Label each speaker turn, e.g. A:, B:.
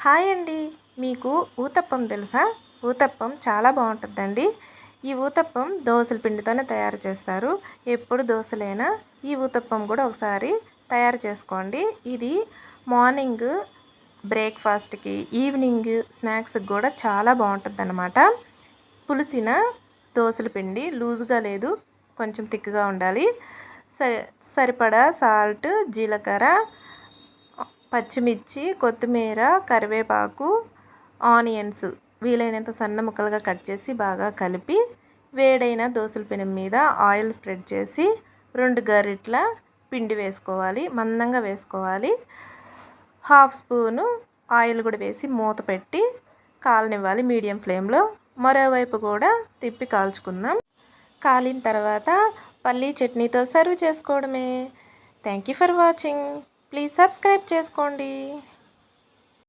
A: Hi అండి. మీకు ఊతప్పం తెలుసా? ఊతప్పం చాలా బాగుంటుందండి. ఈ ఊతప్పం దోసల పిండితోనే తయారు చేస్తారు. ఎప్పుడు దోసలైనా ఈ ఊతప్పం కూడా ఒకసారి తయారు చేసుకోండి. ఇది మార్నింగ్ బ్రేక్ఫాస్ట్కి, ఈవినింగ్ స్నాక్స్కి కూడా చాలా బాగుంటుంది. పులిసిన దోసల పిండి లూజ్గా లేదు, కొంచెం థిక్గా ఉండాలి. సరిపడా సాల్ట్, జీలకర్ర, పచ్చిమిర్చి, కొత్తిమీర, కరివేపాకు, ఆనియన్స్ వీలైనంత సన్న ముక్కలుగా కట్ చేసి బాగా కలిపి వేడైన దోసల పెనం మీద ఆయిల్ స్ప్రెడ్ చేసి 2 గరిటెల పిండి వేసుకోవాలి. మందంగా వేసుకోవాలి. హాఫ్ స్పూను ఆయిల్ కూడా వేసి మూత పెట్టి కాలనివ్వాలి మీడియం ఫ్లేమ్లో. మరోవైపు కూడా తిప్పి కాల్చుకుందాం. కాలిన తర్వాత పల్లీ చట్నీతో సర్వ్ చేసుకోవడమే. Thank you for watching. Please subscribe చేసుకోండి.